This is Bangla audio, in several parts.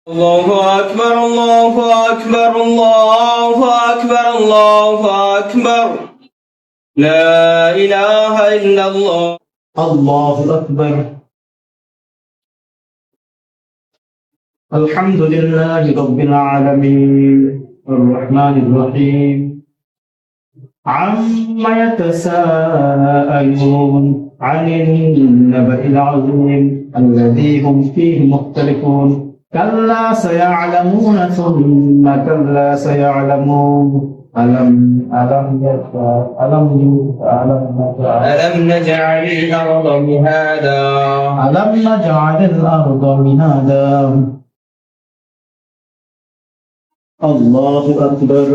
الله أكبر الله أكبر الله أكبر الله أكبر لا إله إلا الله الله أكبر الحمد لله رب العالمين الرحمن الرحيم عما يتساءلون عن النبأ العظيم الذي هم فيه مختلفون كلا سيعلمون ثم كلا سيعلمون ألم نجعل الأرض مهادا ألم نجعل الأرض مهادا الله أكبر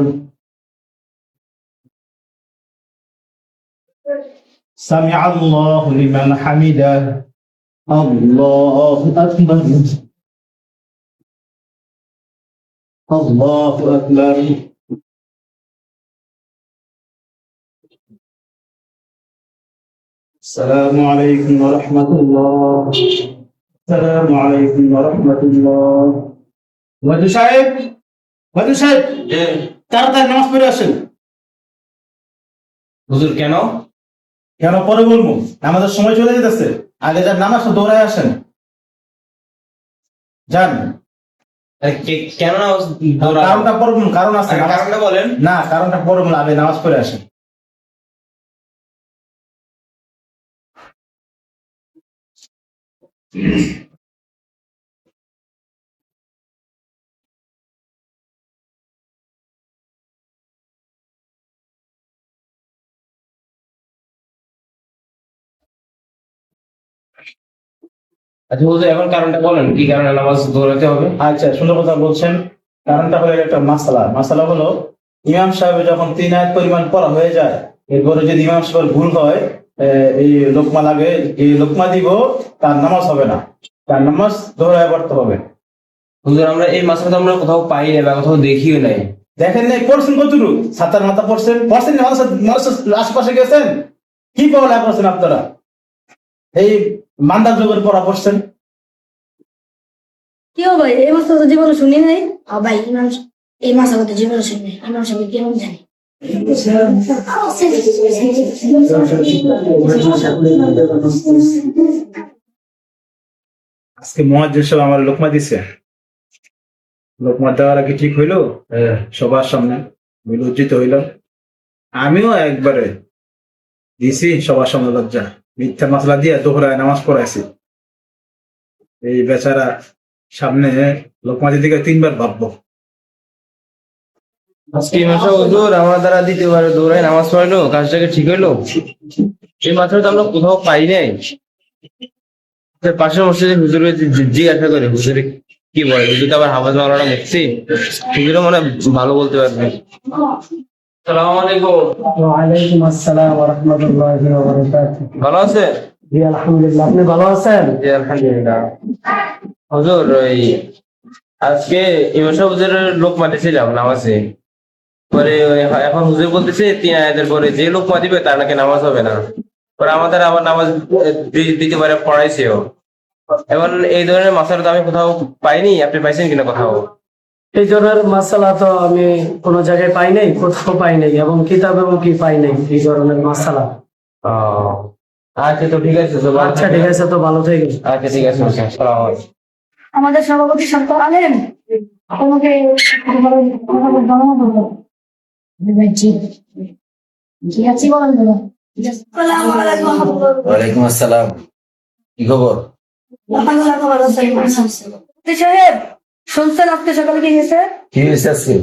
سمع الله لمن حمده الله أكبر الله أكبر السلام عليكم ورحمة الله السلام عليكم ورحمة الله ওয়াজু সাহেব তাড়াতাড়ি নামাজ পড়ে আসেন। হুজুর কেন কেন পরে বলবো, আমাদের সময় চলে যেতেছে। আগে যার নামাজ দৌড়ায় আসেন, যান। কেন কারণটা পরে বলুন, কারণ আছে, কারণটা বলেন না কারণটা পরে বলুন, আগে নামাজ পড়ে আসেন। আচ্ছা হুজুর এখন কারণটা বলেন, কি কারণে নামাজ দৌড়াতে হবে? আচ্ছা, সুন্দর কথা বলছেন। কারণটা হলো একটা মাসালা হলো, ইমাম সাহেবের যখন 3 আয়াত পরিমাণ পড়া হয়ে যায়, এরপরে যদি ইমাম সাহেবের ভুল হয়, এই লোকমা লাগে, এই লোকমা দিব, তার নামাজ হবে না, তার নামাজ দৌড়ায় পড়তে হবে। হুজুর আমরা এই মাসটা আমরা কোথাও পাই না বা কোথাও দেখিও নাই। দেখেন নাই, পড়ছেন কতটুকু? ছাতার মাথা পড়ছেন না? মানুষের আশেপাশে গেছেন, কি পড়ালেখা করছেন আপনারা? এই মান্দার যুগের পড়া পড়ছেন? কি ভাই, এই মাসটা তো জীবনে শুনি নাই। ভাই ইমাম এই মাসের কথা জীবনে শুনি নাই। ইমাম সাহেব কেমন জানি? আজকে মুয়াজ্জিন সাহেব আমার লোকমা দিছে, লোকমা দেওয়ার কি ঠিক হইলো? সবার সামনে লজ্জিত হইলাম। আমিও একবারে দিছি সবার সামনে, লজ্জা মিথ্যা মাসলা দিয়ে দোহরায় নামাজ পড়াইছি। এই বেচারা সামনে লোকমা দিদিকে 3 বার ভাববো। আজকে এই মাসে হুজুর আমার দ্বারা দ্বিতীয়বার দৌড়ায় নামাজ পড়াইলো, কাজটাকে ঠিক হইলো? এই মাসটা তো আমরা কোথাও পাই নাই। পাশের মসজিদে হুজুরে জিজ্ঞাসা করে, হুজুরে কি বলে? হুজুর তো আবার হাফেজ মাওলানা মুফতি, হুজুরে মনে হয় ভালো বলতে পারবে। আসসালামু আলাইকুম। ওয়ালাইকুম আসসালাম ওয়া রাহমাতুল্লাহি ওয়া বারাকাতুহু। ভালো আছেন? জি আলহামদুলিল্লাহ, আপনি ভালো আছেন? জি আলহামদুলিল্লাহ। হুজুর ওই আজকে ইমাম সাহেব হুজুরের লোকমা দিয়েছিলাম নামাজে, পরে এখন হুজুর বলতেছে 3 আয়াতের পরে যে লোকমা দিবে তার নাকি নামাজ হবে না। পরে আমাদের আবার নামাজ দ্বিতীয়বারে পড়াইছেও। এখন এই ধরনের মাসালা তো আমি কোথাও পাইনি, আপনি পাইছেন কিনা কোথাও? এই ধরনের মাসালা তো আমি কোনো জায়গায় পাই নাই, কোথাও পাই নাই, এবং কিতাবেও কি পাই নাই এই ধরনের মাসালা। আচ্ছা তো ঠিক আছে। আচ্ছা ঠিক আছে, তো ভালো থেকে। আচ্ছা ঠিক আছে, আসসালামু আলাইকুম। আমাদের সভাপতি সরকার আলেন আমাকে ওয়ালাইকুম আসসালাম, কি খবর? সাহেব শুনছেন আজকে সকালে কি গেছে? কি হয়েছে আজকে?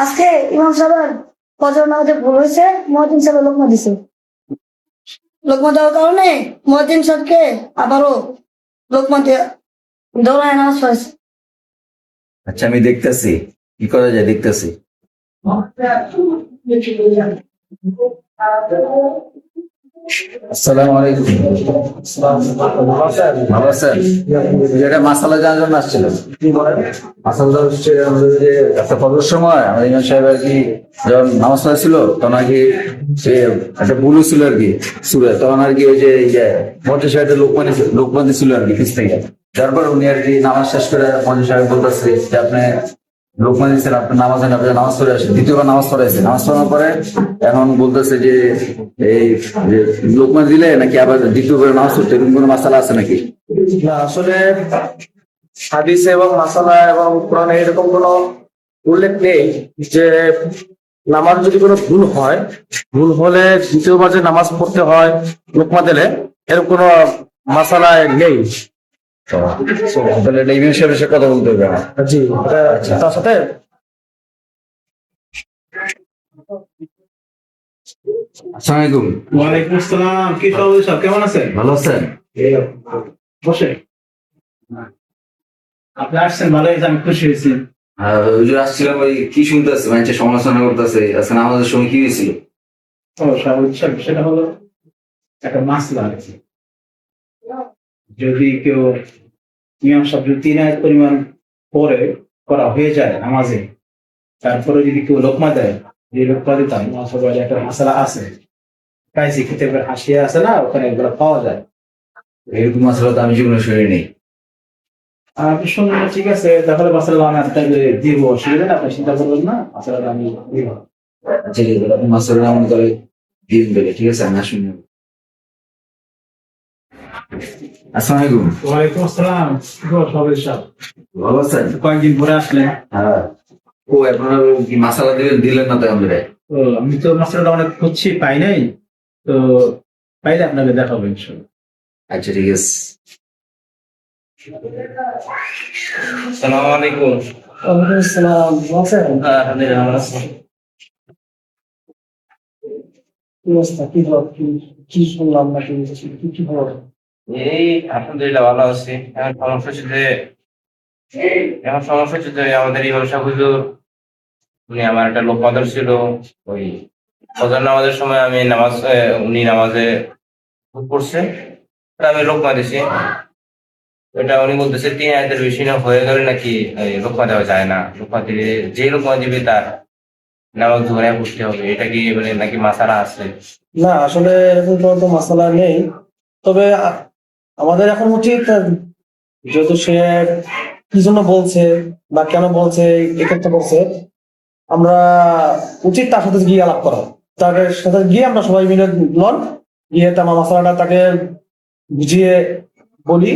আজকে ইমাম সাহেবের ফজর নামাজে ভুল হয়েছে, মুয়াজ্জিন সাহেব লোকমা দিছে। লোকমা দেওয়ার কারণে মুয়াজ্জিন সাহেবকে আবারও লোকমা দিয়ে দৌড়ায় নামাজ পড়েছে। আচ্ছা আমি দেখতেছি কি করা যায়, দেখতেছি। আসসালামু আলাইকুম। ভালো আছেন? এটা মাসালা জানার জন্য আসছিলাম। মাসালা হচ্ছে আমাদের যে একটা ফজর সময় আমাদের ইমাম সাহেব আর কি যখন নামাজ পড়াচ্ছিল তখন আর কি সে একটা ভুল ছিল আর কি সুরে, তখন আর কি ওই যে মধ্যে সাহেবের লোকমান ছিল আর কি পিছ থেকে তারপর উনি আর কি নামাজ শেষ করে মঞ্জু সাহেব বলতেছে যে আপনি লোকমা দিচ্ছেন, আপনি নামাজ নেন, আপনি নামাজ পড়ে আসেন। দ্বিতীয়বার নামাজ পড়াইছে, নামাজ পড়ানোর পরে এখন বলতেছে যে এই যে লোকমা দিলে নাকি আবার দ্বিতীয়বার নামাজ পড়তে, এরকম কোনো মাসালা আছে নাকি? না, আসলে হাদিসে এবং মাসালা এবং কোরআনে এরকম কোনো উল্লেখ নেই যে নামাজ যদি কোনো ভুল হলে দ্বিতীয়বার যে নামাজ পড়তে হয় লোকমা দিলে, এরকম কোনো মাসালায় নেই। তাহলে এটা ইমাম সাহেবের সাথে কথা বলতে হবে আমার। জি, তার সাথে আসসালামু আলাইকুম। ওয়ালাইকুম আসসালাম, কি সভাপতি সাহেব কেমন আছেন? ভালো আছেন? বসে। আপনি আসছেন, ভালো হয়েছে, আমি খুশি হয়েছি। হুজুর আসছিলাম, ওই কি শুনতেছে মানুষের সমালোচনা করতেছে, আজকে নামাজের সময় কি হয়েছিল? ও সভাপতি সাহেব, সেটা হলো একটা মাসলা আর কি। যদি কেউ ইমাম সাহেব যদি 3 আয়াত পরিমাণ পরে করা হয়ে যায় নামাজে, তারপরে যদি কেউ লোকমা দেয়, যে লোকমা দিতাম আসলে একটা মাসালা আছে, কাইসি খেতে হাসিয়া আছে না, ওখানে এগুলো পাওয়া যায়। এরকম মাসালা তো আমি জীবনে শুনি নেই। আর আপনি শুনলেন, ঠিক আছে, তাহলে মাসালা আমি আপনাকে দিব, অসুবিধা না, আপনি চিন্তা করবেন না, মাসালাটা আমি দিব। আচ্ছা, ঠিক আছে, আপনি মাসালা নাম করে দিন বলে, ঠিক আছে, আমি শুনি। আসসালামু আলাইকুম। ওয়ালাইকুম আসসালাম, সভাপতি সাহেব, ভালো আছেন? কয়েকদিন পরে আসলেন। হ্যাঁ। ও আপনার কি মাসালা দিলেন না তো আমাদের? তো আমি তো মাসালাটা অনেক খুঁজছি, পাই নাই, তো পাইলে আপনাকে দেখাবো ইনশাল্লাহ। আচ্ছা, ঠিক আছে। আসসালামু আলাইকুম। ওয়ালাইকুম আসসালাম, ভালো আছেন? আলহামদুলিল্লাহ ভালো আছি। কি অবস্থা, কি খবর, কি শুনলাম নাকি, কি খবর? এই আলহামদুলিল্লাহ ভালো আছি। এখন সমস্যা হচ্ছে যে আমাদের এই ব্যবসা হুজুর, উনি আমার একটা লোক মাদর ছিল। ওই ফজর নামাজের সময় আমি উনি নামাজে পড়ছে, তা আমি লোকমা দিছি। ওটা উনি বলতেছে 3 আয়াতের বেশি না হয়ে গেলে নাকি লোকমা দেওয়া যায় না, লোকমা দিলে যে লোকমা দিবে তার নামাজ ধরে পড়তে হবে। এটা কি মানে নাকি মাসালা আছে? না, আসলে এরকম কোনো তো মাসালা নেই। তবে আমাদের এখন উচিত, যেহেতু সে কি জন্য বলছে বা কেন বলছে, এক্ষেত্রে বলছে, আমরা উচিত তার সাথে গিয়ে আলাপ করা, তার সাথে গিয়ে আমরা সবাই মিলে গিয়ে তার মাসালাটা তাকে বুঝিয়ে বলি,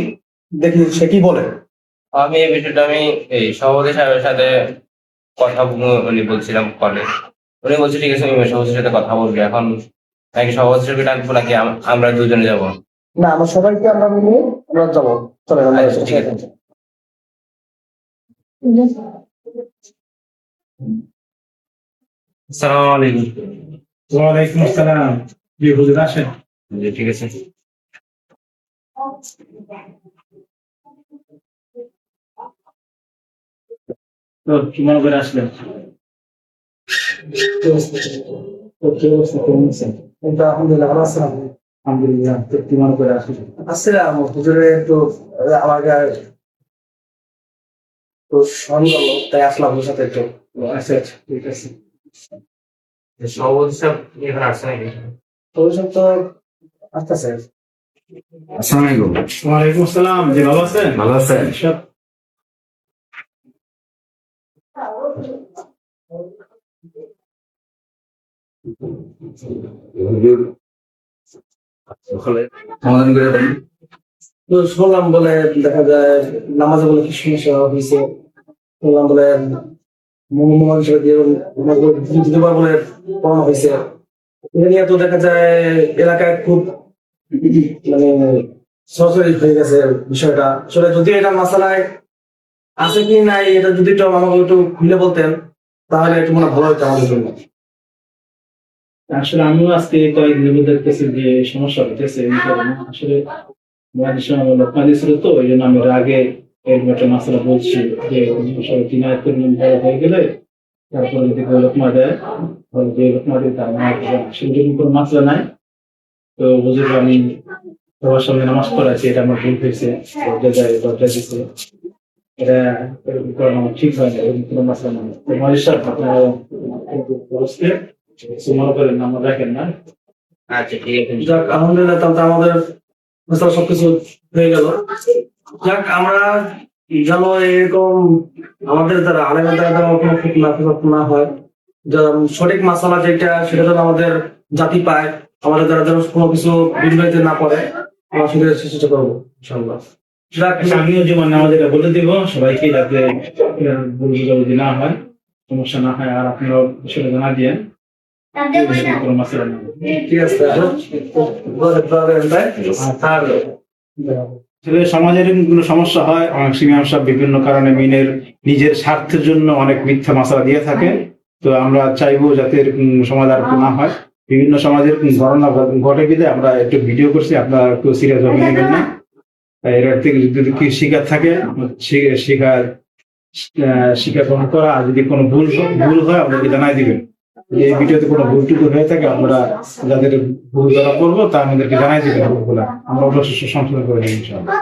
দেখি সে কি বলে। আমি এই বিষয়টা এই সভাপতি সাহেবের সাথে উনি বলছিলাম কলে। উনি বলছে ঠিক আছে, আমি সভাপতির সাথে কথা বলবি। এখন নাকি সভাপতি সাহেবকে ডাকবো নাকি আমরা দুজনে যাবো? না, আমরা সবাইকে আমরা মিলে আমরা যাবো, চলে আচ্ছা, ঠিক আছে। আসসালামু আলাইকুম। ওয়ালাইকুম আসসালাম, জি হুজুর আসেন। জি, ঠিক আছে। তো কি মনে করে আসলেন? তো কি অবস্থা, কেমন আছেন? কিন্তু আলহামদুলিল্লাহ ভালো আছেন? আলহামদুলিল্লাহ। তো কি মনে করে আসলেন? আসছিলাম হুজুরে একটু আমাকে তো স্মরণ করলো, তাই আসলাম ওর সাথে একটু। আচ্ছা আচ্ছা, ঠিক আছে। সভাপতি সাহেব এখানে আসছে নাকি? ভবিষ্যৎ তো আসতেছে। আসসালামু আলাইকুম। ওয়ালাইকুম আসসালাম, জি ভালো আছেন? ভালো আছেন? সব হুজুর সকালে সমাধান করে দেন। তো শুনলাম বলে, দেখা যায় নামাজে বলে কি সমস্যা হয়েছে, শুনলাম বলে মোহাম্মদ হিসেবে দিয়ে দ্বিতীয়বার বলে পড়ানো হয়েছে। এটা নিয়ে তো দেখা যায় এলাকায় খুব মানে সরাসরি হয়ে গেছে বিষয়টা। আসলে যদি এটা মাসালায় আছে কি নাই, এটা যদি একটু আমাকে একটু খুলে বলতেন, তাহলে একটু মনে হয় ভালো হতো আমাদের জন্য। আসলে আমিও আজকে কয়েকদিন দেখতেছি যে সমস্যা হইতেছে এই কারণে। আসলে লোকমাদি ছিল তো, এই জন্য আমি এর আগে এরকম একটা মাসালা বলছি যে সবাই 3 আয়াত পরিমাণ বড় হয়ে গেলে তারপরে যদি কেউ লোকমা দেয়, তাহলে যে লোকমা দিয়ে তার নামাজ হবে না। সেরকম কোনো মাসলা নাই। তো বুঝে আমি সবার সামনে নামাজ পড়াচ্ছি, এটা আমার ভুল হয়েছে, দরজা দিচ্ছে, এটা এরকম করানো আমার ঠিক হয় না, এরকম কোনো মাসলা নাই। তো মহেশ সাহেব, আপনারা বসতে মনে করেন নামাজ রাখেন না। আচ্ছা, ঠিক আছে। যাক, আলহামদুলিল্লাহ, তাহলে তো আমাদের মাসালা সবকিছু হয়ে গেল। যাক, আমরা যেন এরকম আমাদের দ্বারা আলেমের দ্বারা যেন কোনো ফিতনা না হয়, যেন সঠিক মাসালা যেটা সেটা যেন আমাদের জাতি পায়, আমাদের দ্বারা যেন কোনো কিছু বিঘ্নিত না পড়ে, আমরা সেটা চেষ্টা করবো ইনশাআল্লাহ। যাক, আচ্ছা, আমিও যেমন আমাদেরটা বলে দিব সবাইকে, যাতে ভুল বুঝাবুঝি না হয়, সমস্যা না হয়। আর আপনারাও সেটা জানা দিয়ে কোনো মশলা না হয়। ঠিক আছে। আর আসলে সমাজের কোনো সমস্যা হয়, অনেক ইমাম সাহেব বিভিন্ন কারণে মিনের নিজের স্বার্থের জন্য অনেক মিথ্যা মশলা দিয়ে থাকে। তো আমরা চাইবো যাতে এরকম সমাজ আর একটু না হয়। বিভিন্ন সমাজের ঘটনা ঘটে গেলে আমরা একটু ভিডিও করছি, আপনারা একটু সিরিয়াস ভাবে নেবেন না। এর থেকে যদি কি শিকার থাকে, শিকার গ্রহণ করা। আর যদি কোনো ভুল হয় আমাদেরকে জানাই দিবেন। যদি এই ভিডিওতে কোনো ভুল টুকু হয়ে থাকে, আমরা যাদের ভুল ধরা করবো তা আমাদেরকে জানাই দিবেন। ভুলগুলা আমরা অবশ্যই সংশোধন করে নেব ইনশাআল্লাহ।